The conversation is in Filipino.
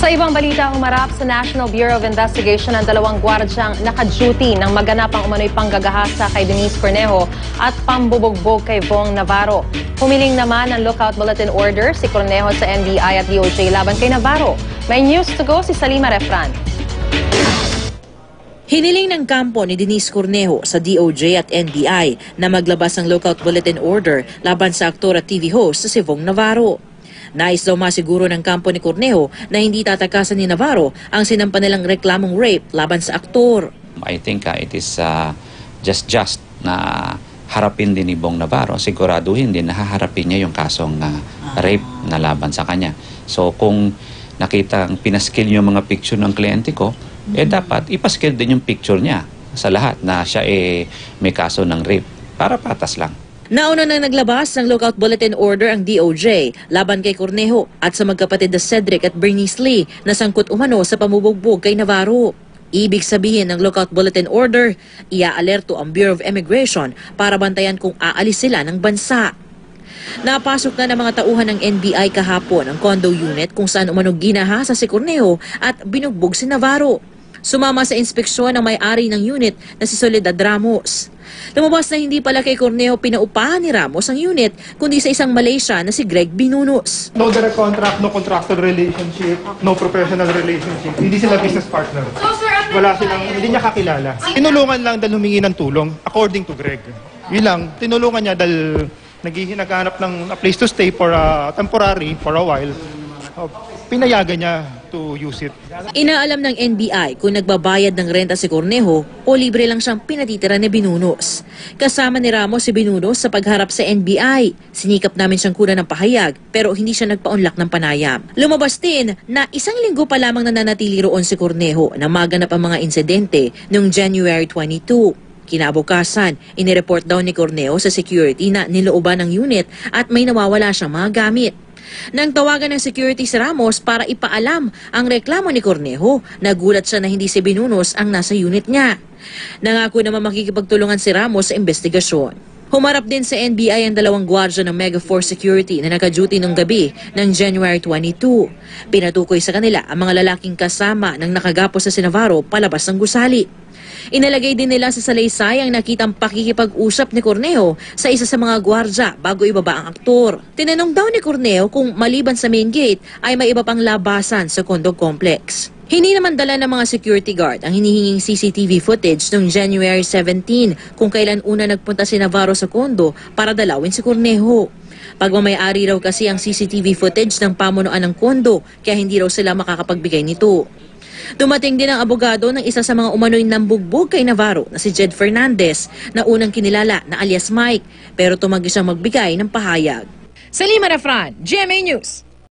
Sa ibang balita, humarap sa National Bureau of Investigation ang dalawang gwardyang naka-duty ng maganap ang umano'y panggagahasa kay Denise Cornejo at pambubugbog kay Vong Navarro. Humiling naman ng lookout bulletin order si Cornejo sa NBI at DOJ laban kay Navarro. May news to go si Salima Refran. Hiniling ng kampo ni Denise Cornejo sa DOJ at NBI na maglabas ng lookout bulletin order laban sa aktor at TV host si Vong Navarro. Nais daw masiguro ng kampo ni Cornejo na hindi tatakasan ni Navarro ang sinampa nilang reklamong rape laban sa aktor. I think it is just na harapin din ni Vong Navarro. Siguraduhin din na haharapin niya yung kasong rape na laban sa kanya. So kung nakita pinaskill yung mga picture ng kliyente ko, dapat ipaskill din yung picture niya sa lahat na siya may kaso ng rape para patas lang. Nauna nang naglabas ng lookout bulletin order ang DOJ laban kay Cornejo at sa magkapatid na Cedric at Bernice Lee na sangkot umano sa pamubugbog kay Navarro. Ibig sabihin ng lookout bulletin order, iaalerto ang Bureau of Immigration para bantayan kung aalis sila ng bansa. Napasok na ng mga tauhan ng NBI kahapon ang condo unit kung saan umano ginahasa si Cornejo at binugbog si Navarro. Sumama sa inspeksyon ang may-ari ng unit na si Soledad Ramos. Lumabas na hindi pala kay Cornejo pinaupahan ni Ramos ang unit, kundi sa isang Malaysia na si Greg Binunos. No direct contract, no contractual relationship, no professional relationship. Hindi sila business partner. Wala silang, hindi niya kakilala. Tinulungan lang dahil humingi ng tulong, according to Greg. Yun lang, tinulungan niya dahil naghahanap ng a place to stay for temporary, for a while. Pinayagan niya to use it. Inaalam ng NBI kung nagbabayad ng renta si Cornejo o libre lang siyang pinatitira ni Binunos. Kasama ni Ramos si Binunos sa pagharap sa NBI. Sinikap namin siyang kunan ng pahayag pero hindi siya nagpaunlak ng panayam. Lumabas din na isang linggo pa lamang nananatili roon si Cornejo na maganap ang mga insidente noong January 22. Kinabukasan, inireport daw ni Cornejo sa security na nilooban ng unit at may nawawala siyang mga gamit. Nang tawagan ng security si Ramos para ipaalam ang reklamo ni Cornejo, nagulat siya na hindi si Binunos ang nasa unit niya. Nangako naman makikipagtulungan si Ramos sa investigasyon. Humarap din sa NBI ang dalawang gwardya ng Megaforce Security na naka-duty nung gabi ng January 22. Pinatukoy sa kanila ang mga lalaking kasama ng nakagapos sa si Navarro palabas ng gusali. Inalagay din nila sa salaysay ang nakitang pakikipag-usap ni Cornejo sa isa sa mga gwardya bago ibaba ang aktor. Tinanong daw ni Cornejo kung maliban sa main gate ay may iba pang labasan sa condo complex. Hindi naman dala ng mga security guard ang hinihinging CCTV footage noong January 17 kung kailan una nagpunta si Navarro sa condo para dalawin si Cornejo. Pagmamayari raw kasi ang CCTV footage ng pamunuan ng condo kaya hindi raw sila makakapagbigay nito. Dumating din ang abogado ng isa sa mga umano'y nambugbog kay Navarro na si Jed Fernandez na unang kinilala na alias Mike pero tumanggi siyang magbigay ng pahayag. Salima Refran, GMA News.